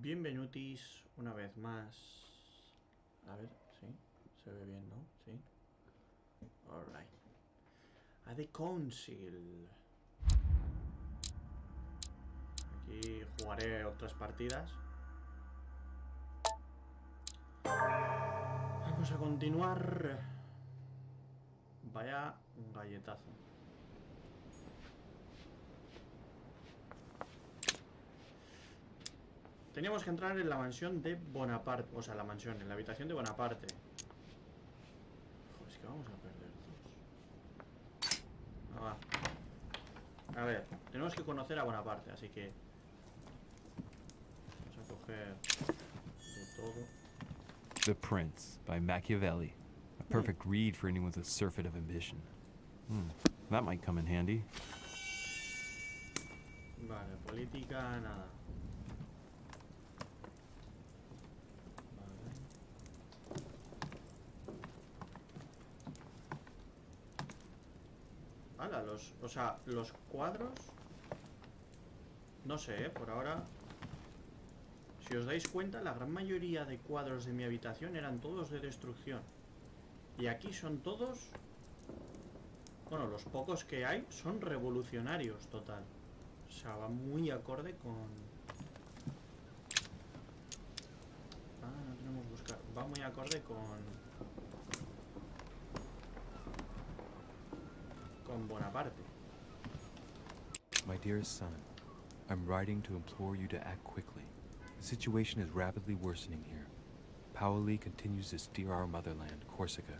Bienvenutis una vez más. A ver, sí, se ve bien, ¿no? Sí. Alright. A The Council. Aquí jugaré otras partidas. Vamos a continuar. Vaya galletazo. Teníamos que entrar en la mansión de Bonaparte. O sea, la mansión, en la habitación de Bonaparte. Joder, es que vamos a perder dos. Ah, va. A ver, tenemos que conocer a Bonaparte, así que vamos a coger de todo. The Prince by Machiavelli. A perfect read for anyone with a surfeit of ambition. That might come in handy. Vale, política, nada. Vale. Hala, los cuadros. No sé, por ahora. Si os dais cuenta, la gran mayoría de cuadros de mi habitación eran todos de destrucción. Y aquí son todos... Bueno, los pocos que hay son revolucionarios, total. O sea, va muy acorde con... Ah, no tenemos que buscar. Va muy acorde con Bonaparte. My dearest son, I'm writing to implore you to act quickly. The situation is rapidly worsening here. Paoli continues to steer our motherland, Corsica,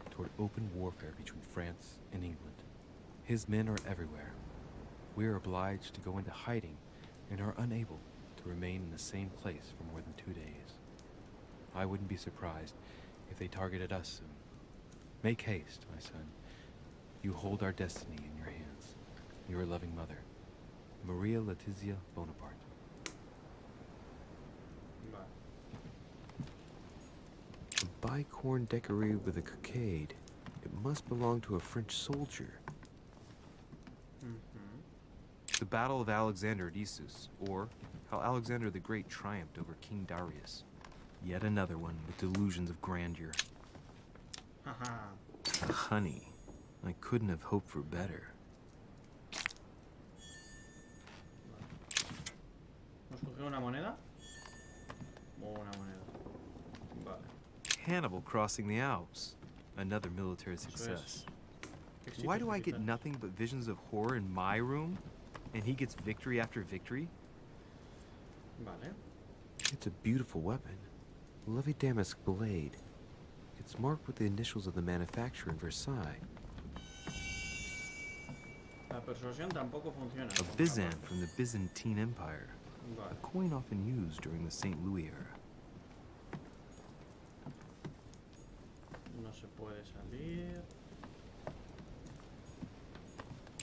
toward open warfare between France and England. His men are everywhere. We are obliged to go into hiding and are unable to remain in the same place for more than 2 days. I wouldn't be surprised if they targeted us soon. Make haste, my son. You hold our destiny in your hands. Your loving mother, Maria Letizia Bonaparte. Vale. A bicorn decorated with a cockade. It must belong to a French soldier. The Battle of Alexander at Issus, or how Alexander the Great triumphed over King Darius. Yet another one with delusions of grandeur. Haha. Honey, I couldn't have hoped for better. ¿Hemos cogido una moneda? O una moneda. Vale. Hannibal crossing the Alps. Another military success. Why do I get nothing but visions of horror in my room? And he gets victory after victory? Vale. It's a beautiful weapon. Lovely damask blade. It's marked with the initials of the manufacturer in Versailles. La persuasión tampoco funciona. A Byzant from the Byzantine Empire. Vale. A coin often used during the St. Louis era. No se puede salir.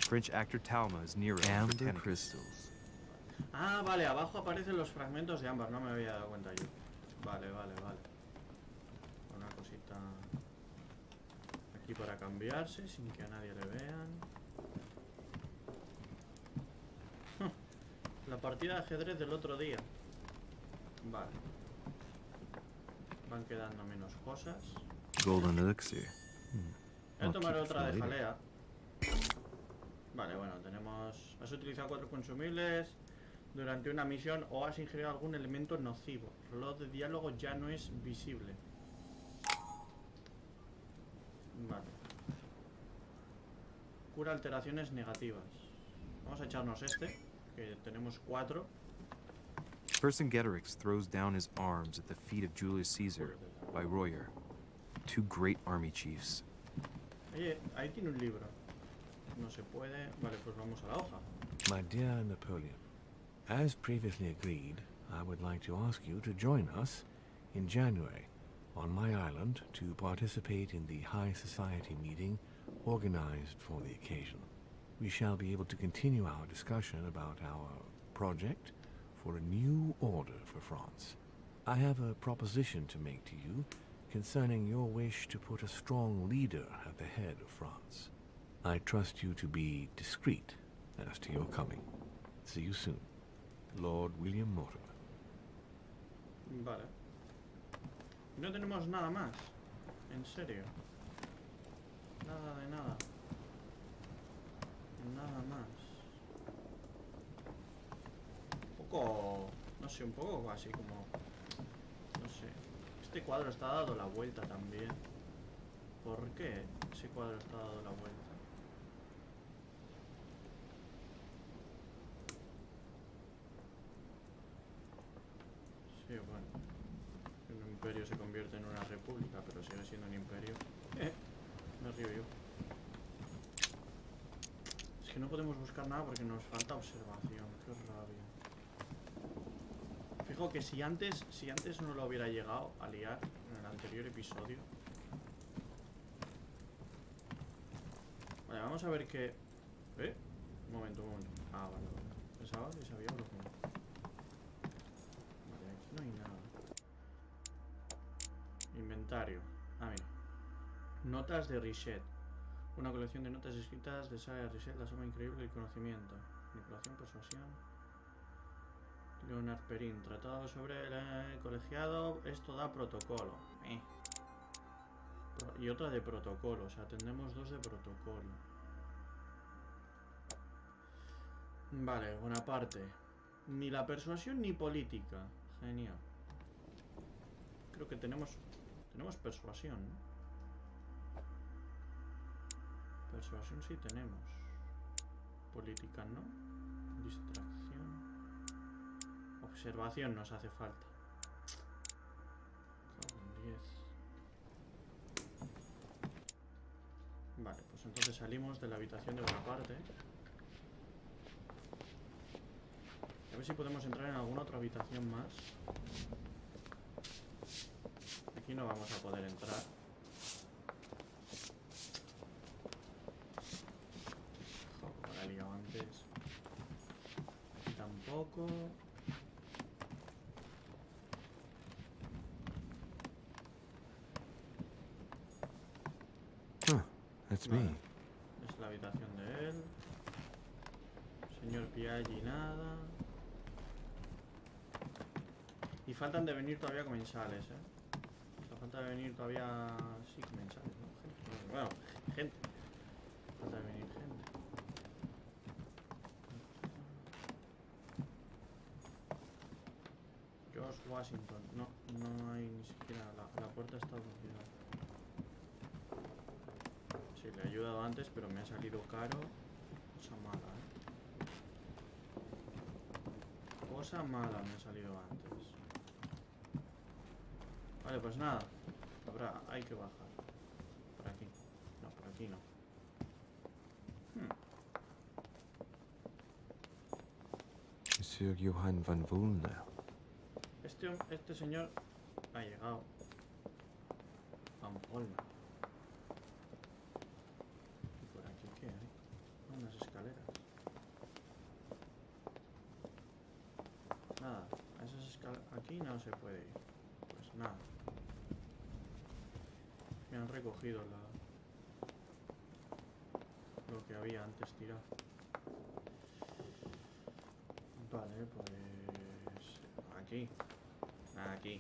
French actor Talma is Nero. Amber crystals. Ah, vale, abajo aparecen los fragmentos de ámbar. No me había dado cuenta yo. Vale. Una cosita aquí para cambiarse sin que a nadie le vean. La partida de ajedrez del otro día. Vale. Van quedando menos cosas. Golden elixir. Voy a tomar otra de jalea. Vale, bueno, tenemos... Has utilizado 4 consumibles durante una misión o has ingerido algún elemento nocivo. El reloj de diálogo ya no es visible. Vale. Cura alteraciones negativas. Vamos a echarnos este, que tenemos 4. Vercingetorix throws down his arms at the feet of Julius Caesar by Royer, 2 great army chiefs. Oye, ahí tiene un libro. No se puede... Vale, pues vamos a la hoja. My dear Napoleon, as previously agreed, I would like to ask you to join us in January on my island to participate in the High Society meeting organized for the occasion. We shall be able to continue our discussion about our project for a new order for France. I have a proposition to make to you concerning your wish to put a strong leader at the head of France. I trust you to be discreet as to your coming. See you soon. Lord William Mortimer. Vale. No tenemos nada más. En serio. Nada de nada. Nada más. Un poco... No sé, un poco así como... No sé. Este cuadro está dado la vuelta también. ¿Por qué ese cuadro está dado la vuelta? Sí, bueno. Un imperio se convierte en una república, pero sigue siendo un imperio. Me río yo. Es que no podemos buscar nada porque nos falta observación. Qué rabia. Fijo que si antes no lo hubiera llegado a liar en el anterior episodio. Vale, vamos a ver qué... Un momento, un momento. Ah, vale, vale. Pensaba que sabía lo que no. Vale, aquí no hay nada. Inventario. Ah, mira. Notas de Richet. Una colección de notas escritas de Saga Richet, la suma increíble del conocimiento. Manipulación, persuasión. Leonard Perrin. Tratado sobre el colegiado. Esto da protocolo. Y otra de protocolo. O sea, tendremos dos de protocolo. Vale, Bonaparte. Ni la persuasión ni política. Genial. Creo que tenemos persuasión, ¿no? Persuasión sí tenemos. Política no. Distracción. Observación nos hace falta. Cago en 10. Vale, pues entonces salimos de la habitación de Bonaparte. A ver si podemos entrar en alguna otra habitación más. Aquí no vamos a poder entrar. Joder, la he liado antes. Aquí tampoco. That's Vale. me. Es la habitación de él. Señor Piaggi, nada. Y faltan de venir todavía comensales, O sea, falta de venir todavía... Sí, comensales, ¿no? Gente. Bueno, gente. Falta de venir gente. George Washington. No, no hay ni siquiera... La puerta está bloqueada. Sí, le he ayudado antes, pero me ha salido caro. Cosa mala, Cosa mala me ha salido antes. Vale, pues nada. Hay que bajar. Por aquí. No, por aquí no. Monsieur Johann van Vulner. Este señor ha llegado. Ampolna. ¿Y por aquí qué hay? Unas escaleras. Nada. A esas escaleras... Aquí no se puede ir. Pues nada. Me han recogido lo que había antes tirado. Vale, pues... Aquí. Aquí.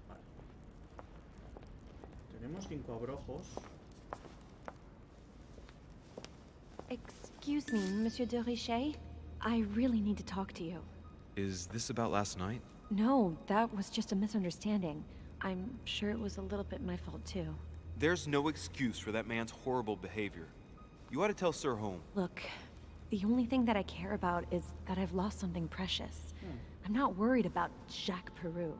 Vale. Tenemos 5 abrojos. Excuse me, Monsieur de Richet. I really need to talk to you. Is this about last night? No, that was just a misunderstanding. I'm sure it was a little bit my fault, too. There's no excuse for that man's horrible behavior. You ought to tell Sir Home. Look, the only thing that I care about is that I've lost something precious. I'm not worried about Jacques Peru.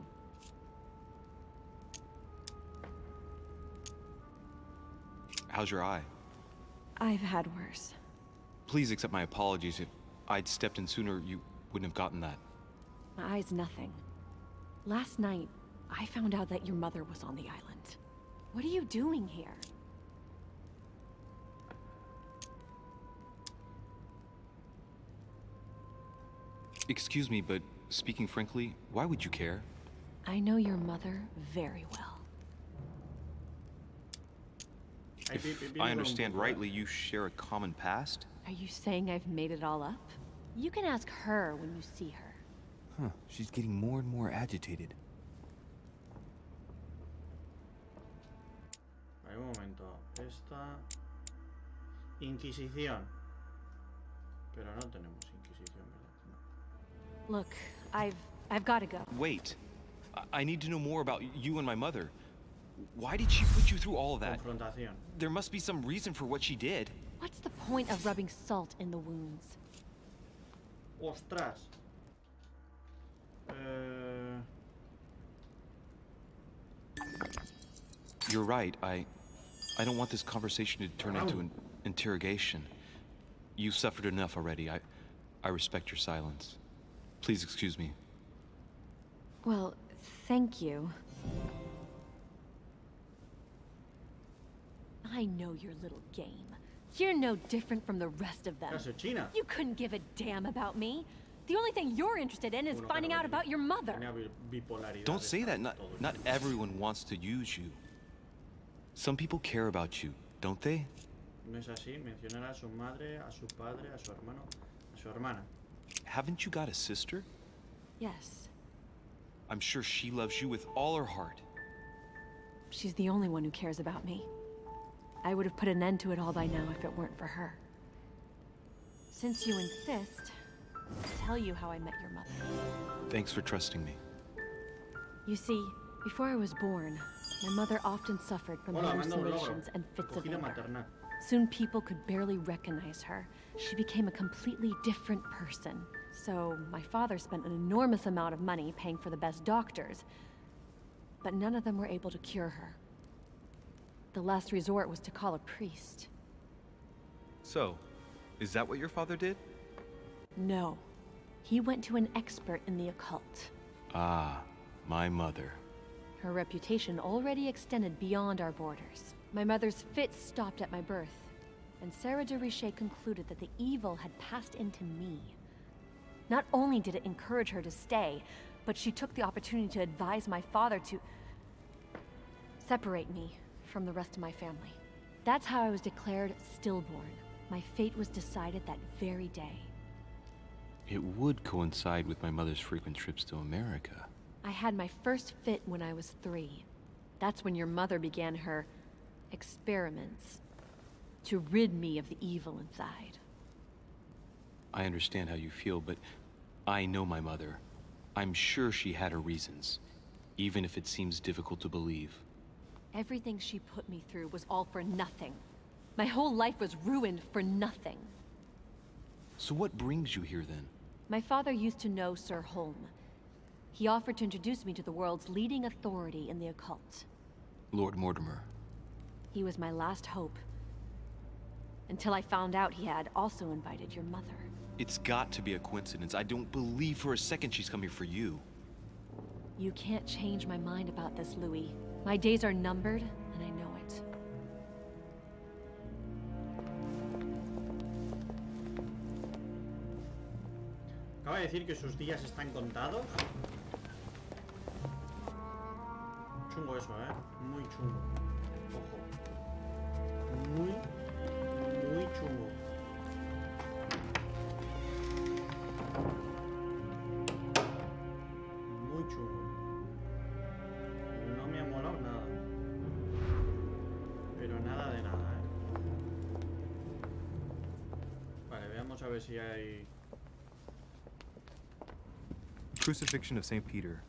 How's your eye? I've had worse. Please accept my apologies. If I'd stepped in sooner, you wouldn't have gotten that. My eye's nothing. Last night, I found out that your mother was on the island. What are you doing here? Excuse me, but speaking frankly, why would you care? I know your mother very well. If I understand rightly, you share a common past? Are you saying I've made it all up? You can ask her when you see her. Huh, she's getting more and more agitated. Vale, un momento. Esta... Inquisición. Pero no tenemos Inquisición, ¿verdad? No. Look, I've got to go. Wait. I need to know more about you and my mother. Why did she put you through all of that? Confrontación. There must be some reason for what she did. What's the point of rubbing salt in the wounds? Ostras. You're right. I don't want this conversation to turn into an interrogation. You've suffered enough already. I respect your silence. Please excuse me. Well, thank you. I know your little game. You're no different from the rest of them. China. You couldn't give a damn about me. The only thing you're interested in is finding out about your mother. Don't say that. Not everyone wants to use you. Some people care about you, don't they? No es así. Mencionar a su madre, a su padre, a su hermano, a su hermana. Haven't you got a sister? Yes. I'm sure she loves you with all her heart. She's the only one who cares about me. I would have put an end to it all by now if it weren't for her. Since you insist, I'll tell you how I met your mother. Thanks for trusting me. You see, before I was born, my mother often suffered from hallucinations and fits of anger. Soon people could barely recognize her. She became a completely different person. So my father spent an enormous amount of money paying for the best doctors, but none of them were able to cure her. The last resort was to call a priest. So, is that what your father did? No. He went to an expert in the occult. Ah, my mother. Her reputation already extended beyond our borders. My mother's fits stopped at my birth, and Sarah de Richet concluded that the evil had passed into me. Not only did it encourage her to stay, but she took the opportunity to advise my father to separate me from the rest of my family. That's how I was declared stillborn. My fate was decided that very day. It would coincide with my mother's frequent trips to America. I had my first fit when I was 3. That's when your mother began her experiments to rid me of the evil inside. I understand how you feel, but I know my mother. I'm sure she had her reasons, even if it seems difficult to believe. Everything she put me through was all for nothing. My whole life was ruined for nothing. So what brings you here then? My father used to know Sir Holm. He offered to introduce me to the world's leading authority in the occult. Lord Mortimer. He was my last hope. Until I found out he had also invited your mother. It's got to be a coincidence. I don't believe for a second she's coming for you. You can't change my mind about this, Louis. My days are numbered, and I know it. Acaba de decir que sus días están contados. Chungo eso, muy chungo. Ojo. Muy chungo. Muy chungo. No me ha molado nada. Pero nada de nada, Vale, veamos a ver si hay... Crucifixion of St. Peter.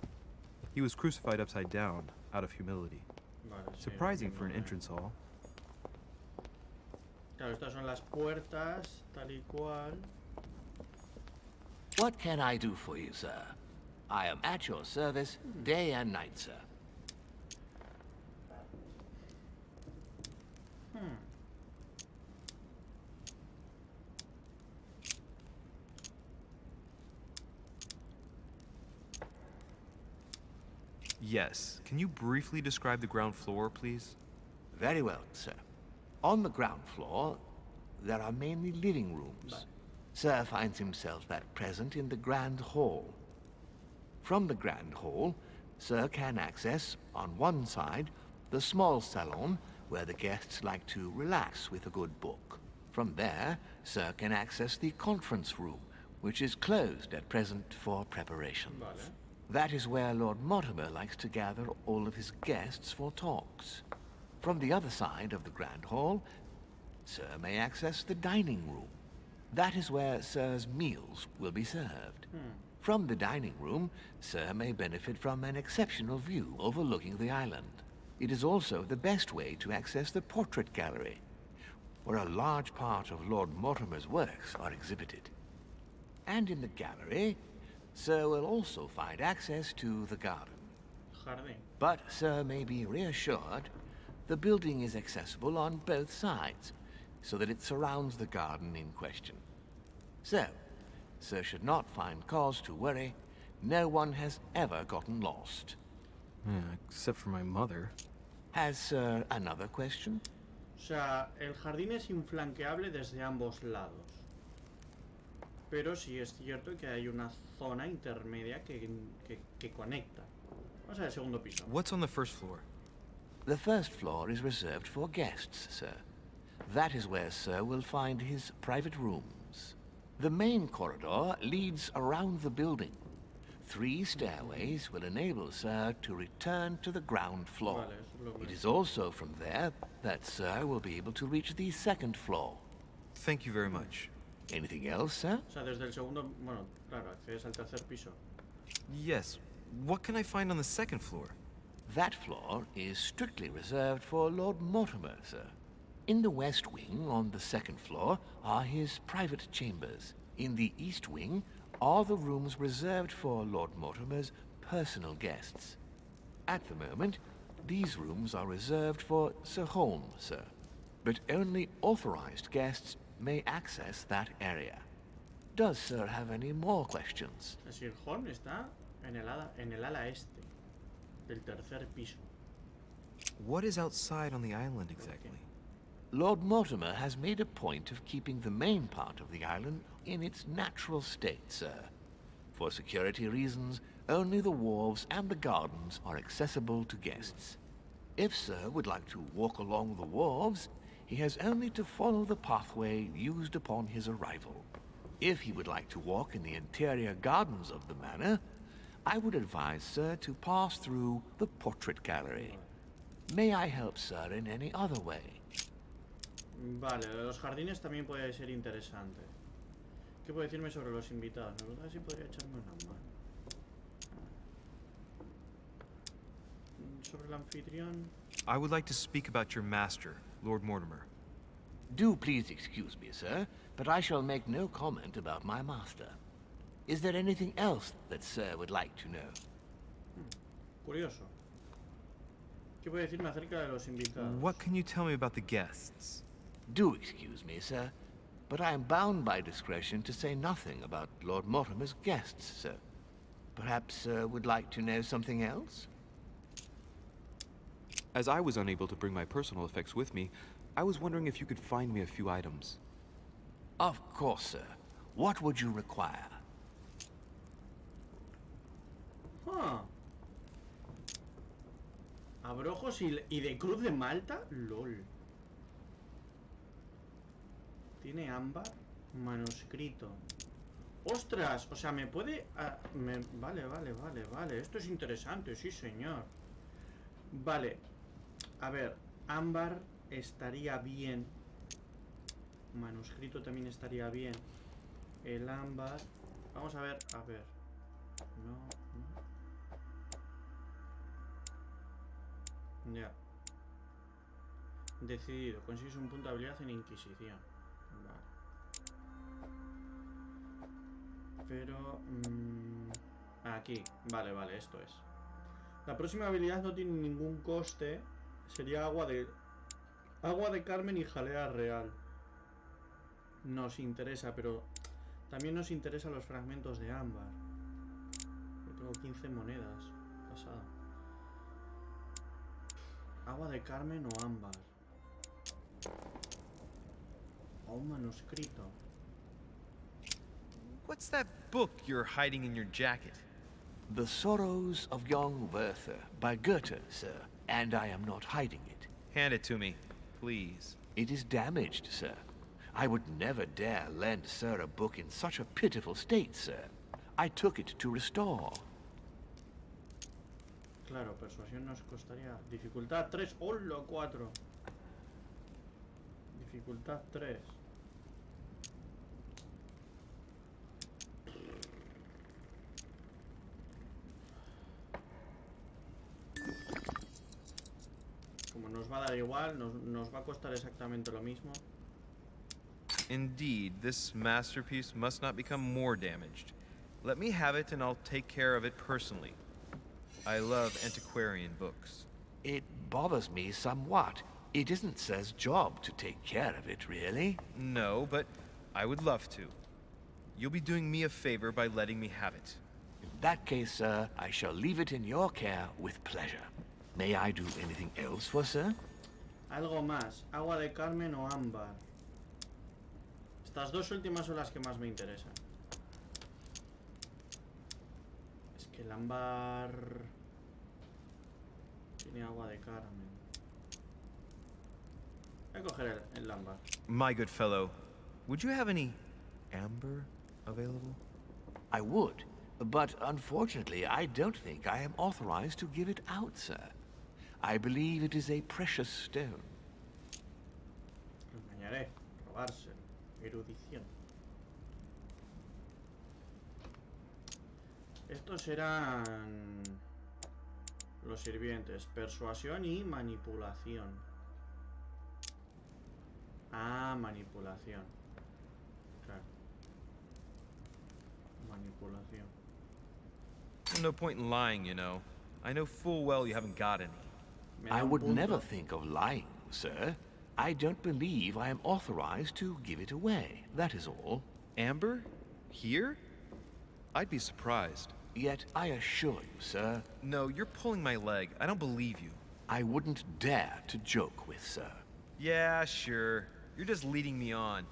He was crucified upside down, out of humility. Vale, sí, Surprising for an entrance hall. Claro, estas son las puertas, tal y cual. What can I do for you, sir? I am at your service day and night, sir. Yes. Can you briefly describe the ground floor, please? Very well, sir. On the ground floor, there are mainly living rooms. Sir finds himself at present in the Grand Hall. From the Grand Hall, Sir can access, on one side, the small salon, where the guests like to relax with a good book. From there, Sir can access the conference room, which is closed at present for preparations. Vale. That is where Lord Mortimer likes to gather all of his guests for talks. From the other side of the Grand Hall, Sir may access the dining room. That is where Sir's meals will be served. From the dining room, Sir may benefit from an exceptional view overlooking the island. It is also the best way to access the portrait gallery, where a large part of Lord Mortimer's works are exhibited. And in the gallery, Sir will also find access to the garden. Jardín. But Sir may be reassured the building is accessible on both sides, so that it surrounds the garden in question. So, Sir should not find cause to worry. No one has ever gotten lost. Except for my mother. Has Sir another question? O sea, el jardín es inflanqueable desde ambos lados. Pero sí es cierto que hay una zona intermedia que conecta. Vamos a ver el segundo piso. What's on the first floor? The first floor is reserved for guests, Sir. That is where Sir will find his private rooms. The main corridor leads around the building. 3 stairways will enable Sir to return to the ground floor. Vale, eso es lo que It is also from there that Sir will be able to reach the second floor. Thank you very much. Anything else, Sir? O sea, desde el segundo... Bueno, claro, accedes al tercer piso. Yes. What can I find on the second floor? That floor is strictly reserved for Lord Mortimer, Sir. In the west wing on the second floor are his private chambers. In the east wing are the rooms reserved for Lord Mortimer's personal guests. At the moment, these rooms are reserved for Sir Holmes, sir. But only authorized guests may access that area. Does Sir have any more questions? Sir Holmes está en el ala este del tercer piso. What is outside on the island exactly? Lord Mortimer has made a point of keeping the main part of the island in its natural state, sir. For security reasons, only the wharves and the gardens are accessible to guests. If Sir would like to walk along the wharves, he has only to follow the pathway used upon his arrival. If he would like to walk in the interior gardens of the manor, I would advise Sir to pass through the portrait gallery. May I help Sir in any other way? Vale, lo de los jardines también puede ser interesante. ¿Qué puede decirme sobre los invitados? Me pregunta si podría echarme una mano. Sobre el anfitrión. I would like to speak about your master, Lord Mortimer. Do please excuse me, sir, but I shall make no comment about my master. Is there anything else that Sir would like to know? Curioso. ¿Qué puede decirme acerca de los invitados? What can you tell me about the guests? Do excuse me, sir, but I am bound by discretion to say nothing about Lord Mortimer's guests, sir. Perhaps Sir would like to know something else? As I was unable to bring my personal effects with me, I was wondering if you could find me a few items. Of course, sir. What would you require? Abrojos y de cruz de Malta, lol. Tiene ámbar, manuscrito. ¡Ostras! O sea, me puede... Vale. Esto es interesante, sí, señor. Vale. A ver, ámbar estaría bien. Manuscrito también estaría bien. El ámbar... Vamos a ver. No. Ya. Decidido. Consigues un punto de habilidad en Inquisición. Vale. Pero... aquí. Vale, esto es. La próxima habilidad no tiene ningún coste. Sería agua de Carmen y jalea real. Nos interesa, pero... También nos interesan los fragmentos de ámbar. Yo tengo 15 monedas. Pasado. Agua de Carmen o ámbar. O un manuscrito. What's that book you're hiding in your jacket? The Sorrows of Young Werther by Goethe, sir. And I am not hiding it. Hand it to me, please. It is damaged, sir. I would never dare lend Sir a book in such a pitiful state, sir. I took it to restore. Claro, persuasión nos costaría... Dificultad 3. ¡Hola, 4! Dificultad 3. Como nos va a dar igual, nos va a costar exactamente lo mismo. Indeed, this masterpiece must not become more damaged. Let me have it and I'll take care of it personally. I love antiquarian books. It bothers me somewhat. It isn't Sir's job to take care of it, really. No, but I would love to. You'll be doing me a favor by letting me have it. In that case, sir, I shall leave it in your care with pleasure. May I do anything else for Sir? Algo más. Agua de Carmen o ámbar. Estas dos últimas son las que más me interesan. Es que el ámbar... tiene agua de Carmen. Voy a coger el ámbar. My good fellow, would you have any amber available? I would, but unfortunately I don't think I am authorized to give it out, sir. I believe it is a precious stone. Lo engañaré. Robárselo. Erudición. Estos eran los sirvientes. Persuasión y manipulación. Ah, manipulación. Claro. Manipulación. No point in lying, you know. I know full well you haven't got any. I would never think of lying, sir. I don't believe I am authorized to give it away, that is all. Amber? Here? I'd be surprised. Yet I assure you, sir... No, you're pulling my leg. I don't believe you. I wouldn't dare to joke with, sir. Yeah, sure. You're just leading me on.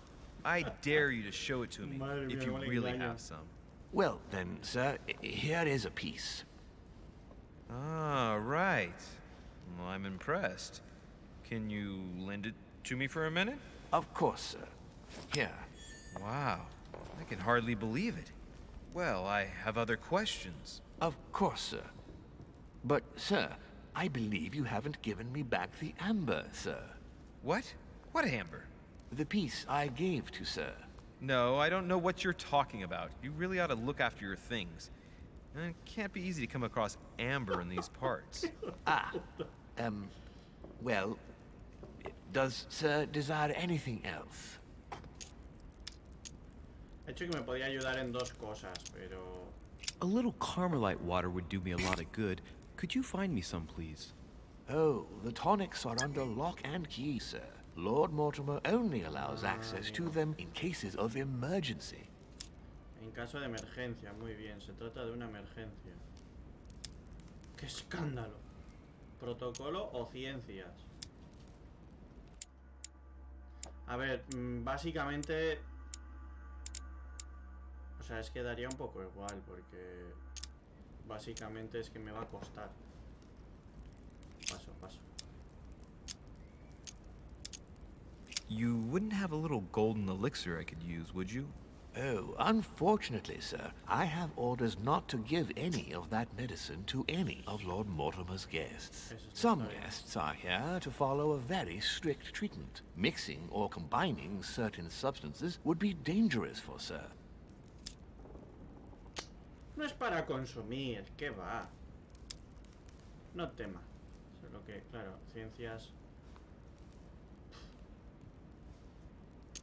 I dare you to show it to me, if you really have some. Well, then, sir, here is a piece. Ah, right. Well, I'm impressed. Can you lend it to me for a minute? Of course, sir. Here. Wow, I can hardly believe it. Well, I have other questions. Of course, sir. But, sir, I believe you haven't given me back the amber, sir. What? What amber? The piece I gave to sir. No, I don't know what you're talking about. You really ought to look after your things. It can't be easy to come across amber in these parts. Well, does sir desire anything else? He dicho que me podía ayudar en dos cosas, pero... A little Carmelite water would do me a lot of good. Could you find me some, please? Oh, the tonics are under lock and key, sir. Lord Mortimer only allows access to them in cases of emergency. En caso de emergencia, muy bien. Se trata de una emergencia. ¡Qué escándalo! ¿Protocolo o ciencias? A ver, básicamente... O sea, es que daría un poco igual, porque... Básicamente es que me va a costar. Paso, paso. You wouldn't have a little golden elixir I could use, would you? Oh, unfortunately, sir, I have orders not to give any of that medicine to any of Lord Mortimer's guests. Some guests are here to follow a very strict treatment. Mixing or combining certain substances would be dangerous for sir. No es para consumir, ¿qué va? No tema. Solo que, claro, ciencias...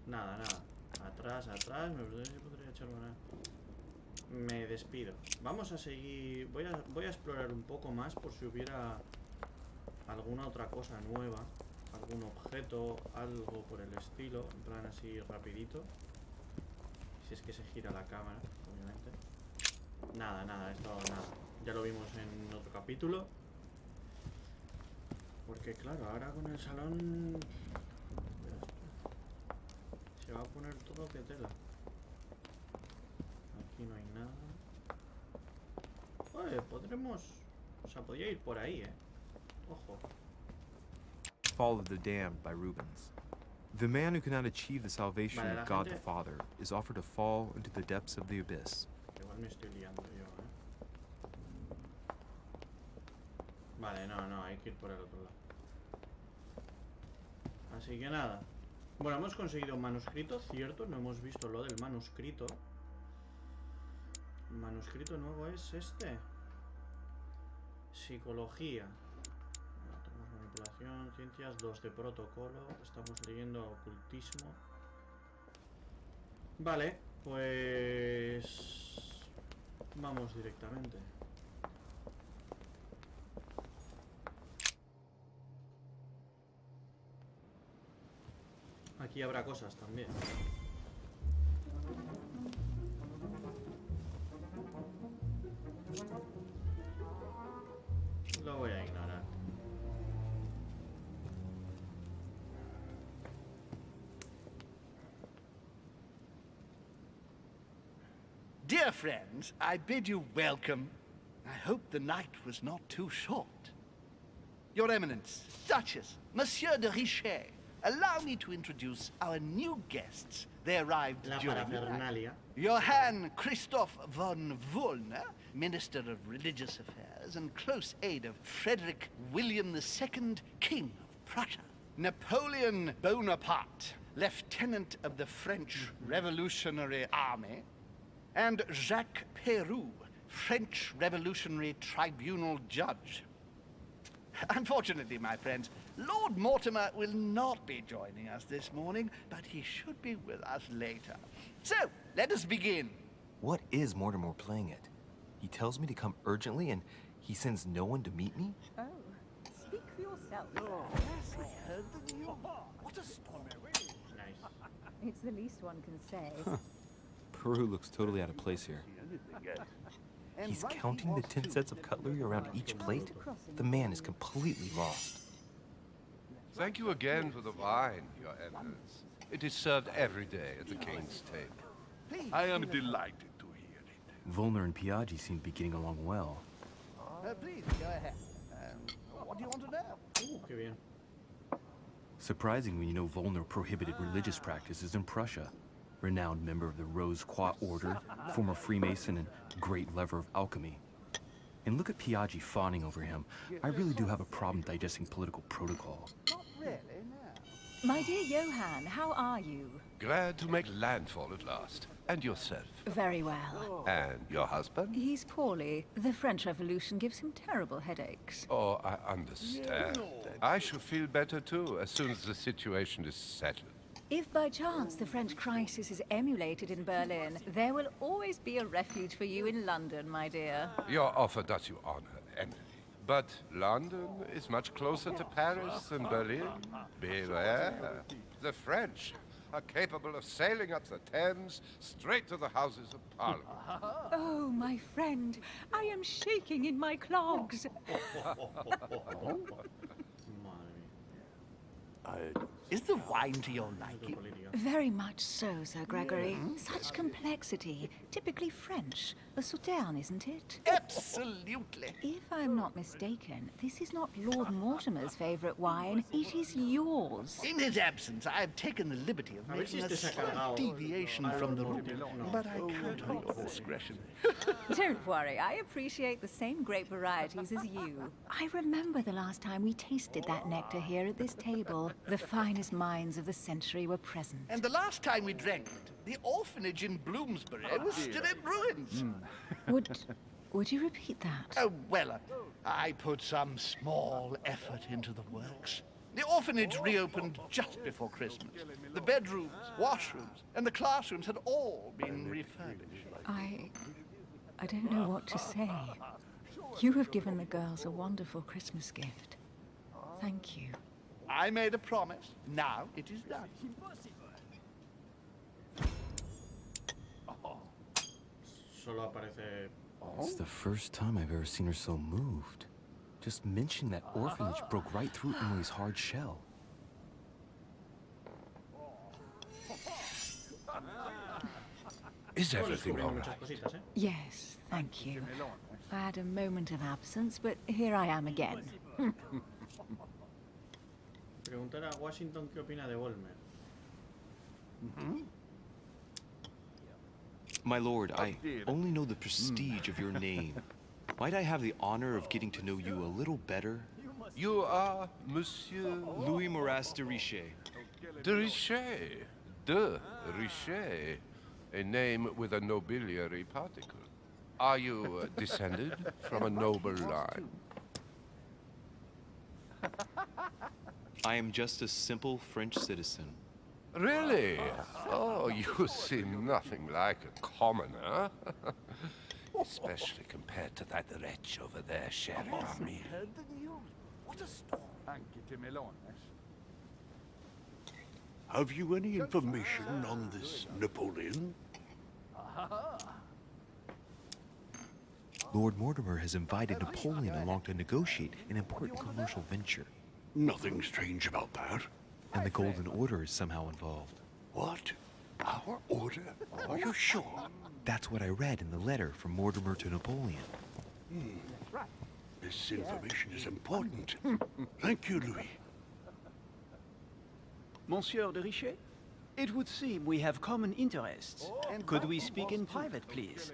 Nada, nada. Atrás, atrás. Me podría echar una... Me despido. Vamos a seguir... Voy a explorar un poco más por si hubiera alguna otra cosa nueva. Algún objeto, algo por el estilo. En plan así rapidito. Si es que se gira la cámara, obviamente. Nada, nada, esto nada. Ya lo vimos en otro capítulo. Porque claro, ahora con el salón... Se va a poner todo que tela. Aquí no hay nada. Oye, podremos... O sea, podría ir por ahí, Ojo. Fall of the Damned by Rubens. The man who cannot achieve the salvation Vale, of la God the gente- Father is offered to fall into the depths of the abyss. Igual me estoy liando yo, Vale, no, hay que ir por el otro lado. Así que nada. Bueno, hemos conseguido un manuscrito, cierto, no hemos visto lo del manuscrito. El manuscrito nuevo es este. Psicología. Bueno, tenemos manipulación, ciencias, 2 de protocolo. Estamos leyendo ocultismo. Vale, pues... vamos directamente. Aquí habrá cosas también. Lo voy a ignorar. Dear friends, I bid you welcome. I hope the night was not too short. Your Eminence, Duchess, Monsieur de Richet, allow me to introduce our new guests. They arrived La during the night. parafernalia. Johann Christoph von Wollner, Minister of Religious Affairs and close aide of Frederick William II, King of Prussia. Napoleon Bonaparte, Lieutenant of the French Revolutionary Army. And Jacques Peroux, French Revolutionary Tribunal Judge. Unfortunately, my friends, Lord Mortimer will not be joining us this morning, but he should be with us later. So, let us begin. What is Mortimer playing at? He tells me to come urgently and he sends no one to meet me? Oh, speak for yourself. Yes, I heard the news. What a storm. Nice. It's the least one can say. Peru looks totally out of place here. He's counting the 10 sets of cutlery around each plate? The man is completely lost. Thank you again for the wine, Your Eminence. It is served every day at the King's table. I am delighted to hear it. Volner and Piaggi seem to be getting along well. Please, go ahead. What do you want to know? Qué bien. Surprising when you know Volner prohibited religious practices in Prussia. Renowned member of the Rose Croix Order, former Freemason, and great lover of alchemy. And look at Piaggi fawning over him. I really do have a problem digesting political protocol. Not really, no. My dear Johann, how are you? Glad to make landfall at last. And yourself? Very well. And your husband? He's poorly. The French Revolution gives him terrible headaches. Oh, I understand. I shall feel better too, as soon as the situation is settled. If by chance the French crisis is emulated in Berlin, there will always be a refuge for you in London, my dear. Your offer does you honor, Emily. But London is much closer to Paris than Berlin. Beware. The French are capable of sailing up the Thames straight to the Houses of Parliament. Oh, my friend, I am shaking in my clogs. Is the wine to your liking? Very much so, Sir Gregory. Such complexity. Typically French. A Sauterne, isn't it? Absolutely. If I'm not mistaken, this is not Lord Mortimer's favourite wine. It is yours. In his absence, I have taken the liberty of making a slight deviation from the rule, but I count on your discretion. Don't worry, I appreciate the same grape varieties as you. I remember the last time we tasted that nectar here at this table. The finest minds of the century were present. And the last time we drank it, the orphanage in Bloomsbury was still in ruins. Would you repeat that? Oh, well, I put some small effort into the works. The orphanage reopened just before Christmas. The bedrooms, washrooms, and the classrooms had all been refurbished. I don't know what to say. You have given the girls a wonderful Christmas gift. Thank you. I made a promise. Now it is done. Solo aparece... It's the first time I've ever seen her so moved. Just mention that orphanage broke right through Emily's hard shell. Is everything all right? Yes, thank you. I had a moment of absence, but here I am again. Preguntar a Washington qué opina de Volmer. My lord, I only know the prestige of your name. Might I have the honor of getting to know you a little better? You are Monsieur... Louis Moras de Richet. De Richet. De Richet. A name with a nobiliary particle. Are you descended from a noble line? I am just a simple French citizen. Really? Oh, you seem nothing like a commoner. Especially compared to that wretch over there, cher ami. Heard the news. What a storm. Have you any information on this Napoleon? Lord Mortimer has invited Napoleon along to negotiate an important commercial venture. Nothing strange about that. And the Golden Order is somehow involved. What? Our order? Are you sure? That's what I read in the letter from Mortimer to Napoleon. This information is important. Thank you, Louis. Monsieur de Richet, it would seem we have common interests. Could we speak in private, please?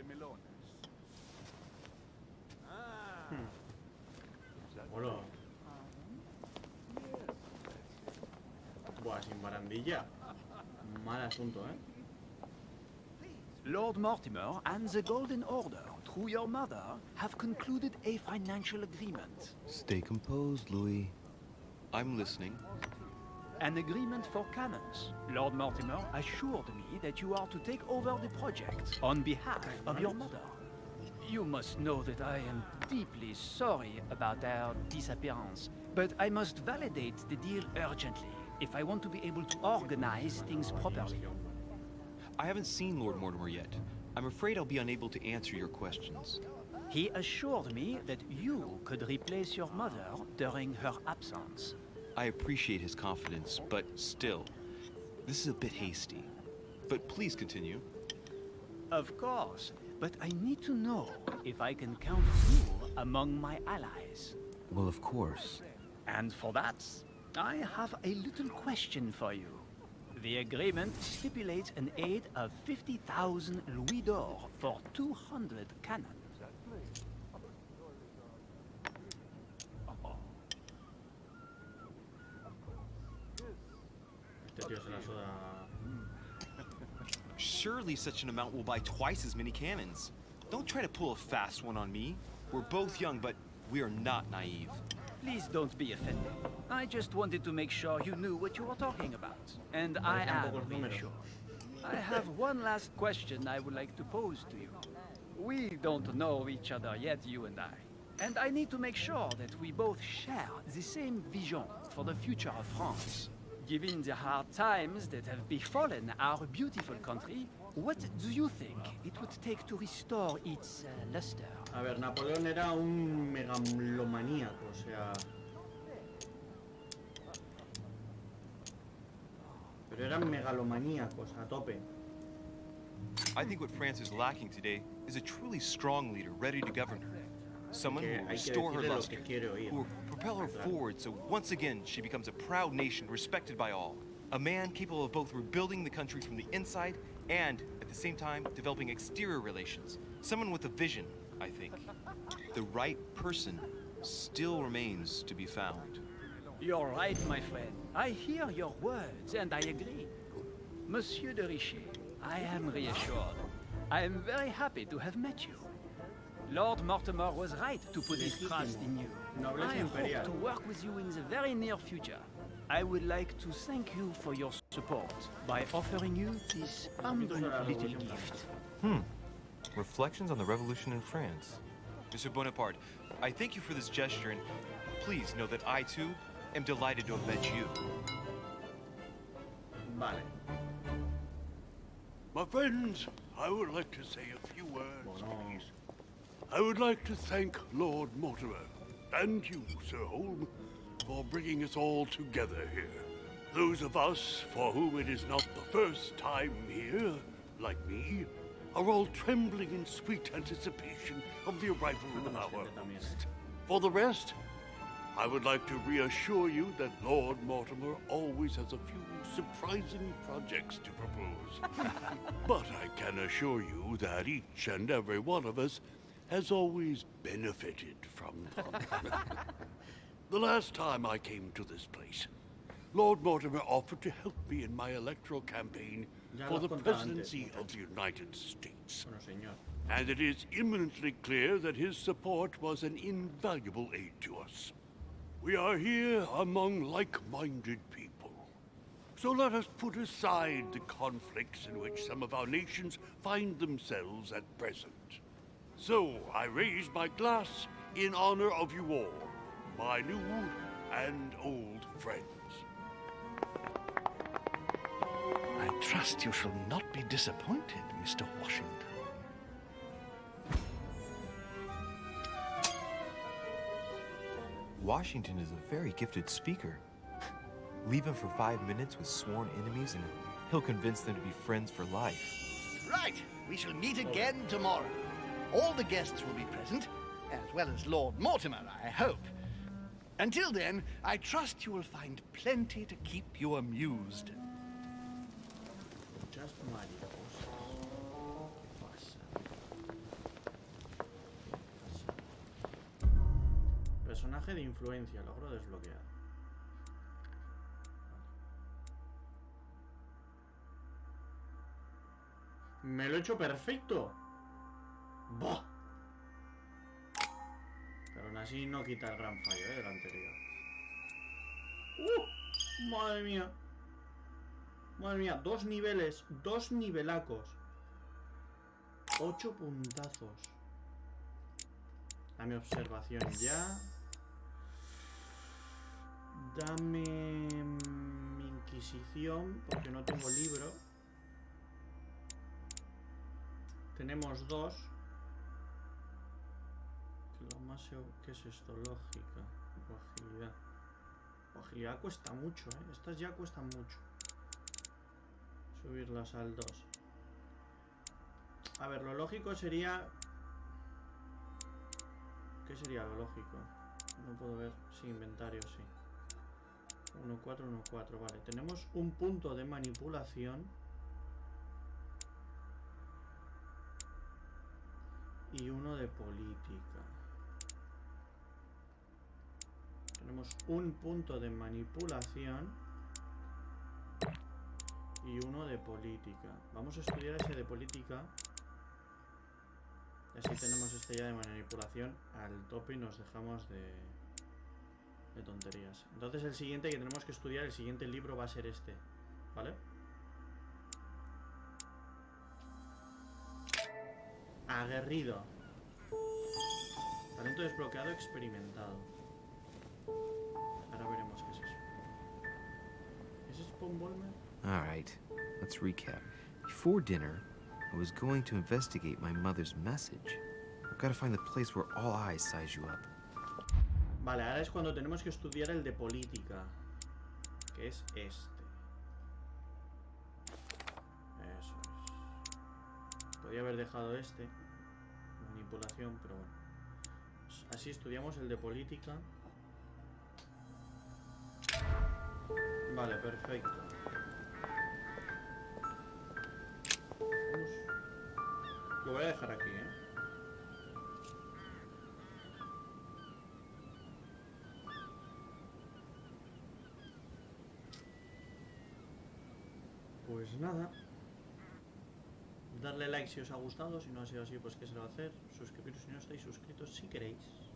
Hola. Buah, sin barandilla. Mal asunto, Lord Mortimer and the Golden Order, through your mother, have concluded a financial agreement. Stay composed, Louis. I'm listening. An agreement for cannons. Lord Mortimer assured me that you are to take over the project on behalf of your mother. You must know that I am deeply sorry about their disappearance, but I must validate the deal urgently if I want to be able to organize things properly. I haven't seen Lord Mortimer yet. I'm afraid I'll be unable to answer your questions. He assured me that you could replace your mother during her absence. I appreciate his confidence, but still, this is a bit hasty. But please continue. Of course, but I need to know if I can count you among my allies. Well, of course. And for that, I have a little question for you. The agreement stipulates an aid of 50,000 louis d'or for 200 cannons. Surely such an amount will buy twice as many cannons. Don't try to pull a fast one on me. We're both young, but we are not naive. Please don't be offended. I just wanted to make sure you knew what you were talking about. And I am reassured. I have one last question I would like to pose to you. We don't know each other yet, you and I. And I need to make sure that we both share the same vision for the future of France. Given the hard times that have befallen our beautiful country, what do you think it would take to restore its luster? A ver, Napoleón era un megalomaníaco, o sea... Pero eran megalomaníacos a tope. I think what France is lacking today is a truly strong leader ready to govern her. Someone who will restore her luster, who will propel her forward so once again she becomes a proud nation respected by all. A man capable of both rebuilding the country from the inside and, at the same time, developing exterior relations. Someone with a vision, I think. The right person still remains to be found. You're right, my friend. I hear your words, and I agree. Monsieur de Richet, I am reassured. I am very happy to have met you. Lord Mortimer was right to put his trust in you. I hope to work with you in the very near future. I would like to thank you for your support by offering you this humble little gift. Reflections on the Revolution in France. Mr. Bonaparte, I thank you for this gesture, and please know that I, too, am delighted to have met you. Vale. My friends, I would like to say a few words, please. I would like to thank Lord Mortimer, and you, Sir Holm, for bringing us all together here. Those of us for whom it is not the first time here, like me, are all trembling in sweet anticipation of the arrival of our host. For the rest, I would like to reassure you that Lord Mortimer always has a few surprising projects to propose. But I can assure you that each and every one of us has always benefited from them. The last time I came to this place, Lord Mortimer offered to help me in my electoral campaign for the presidency of the United States. And it is imminently clear that his support was an invaluable aid to us. We are here among like-minded people. So let us put aside the conflicts in which some of our nations find themselves at present. So I raise my glass in honor of you all, my new and old friends. I trust you shall not be disappointed, Mr. Washington. Washington is a very gifted speaker. Leave him for 5 minutes with sworn enemies and he'll convince them to be friends for life. Right, we shall meet again tomorrow. All the guests will be present, as well as Lord Mortimer, I hope. Until then, I trust you will find plenty to keep you amused. Just Personaje de influencia, logro desbloquear. Me lo he hecho perfecto. ¡Bah! Pero aún así no quita el gran fallo del anterior. ¡Madre mía! Madre mía, 2 niveles, 2 nivelacos. 8 puntazos. Dame observación ya. Dame inquisición, porque no tengo libro. Tenemos 2. Lo más ¿qué es esto? Lógica o agilidad. Agilidad cuesta mucho, ¿eh? Estas ya cuestan mucho. Subirlas al 2. A ver, lo lógico sería... ¿Qué sería lo lógico? No puedo ver. Sí, inventario, sí. 1, 4, 1, 4. Vale, tenemos un punto de manipulación. Y uno de política. Tenemos un punto de manipulación. Y uno de política. Vamos a estudiar ese de política. Y así tenemos este ya de manipulación al tope y nos dejamos de tonterías. Entonces el siguiente que tenemos que estudiar, el siguiente libro va a ser este. ¿Vale? Aguerrido. Talento desbloqueado experimentado. Ahora veremos qué es eso. ¿Es Spombolmer? Alright, let's recap. Before dinner, I was going to investigate my mother's message. I've got to find the place where all eyes size you up. Vale, ahora es cuando tenemos que estudiar el de política. Que es este. Eso es. Podría haber dejado este. Manipulación, pero bueno. Así estudiamos el de política. Vale, perfecto. Lo voy a dejar aquí, ¿eh? Pues nada. Darle like si os ha gustado. Si no ha sido así, pues qué se lo va a hacer. Suscribiros si no estáis suscritos si queréis.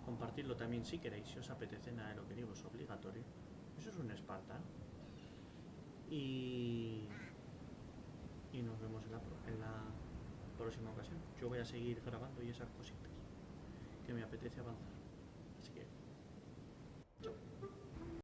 Compartirlo también si queréis. Si os apetece, nada de lo que digo es obligatorio. Eso es un Esparta. Y nos vemos en la próxima ocasión. Yo voy a seguir grabando y esas cositas que me apetece avanzar. Así que chao.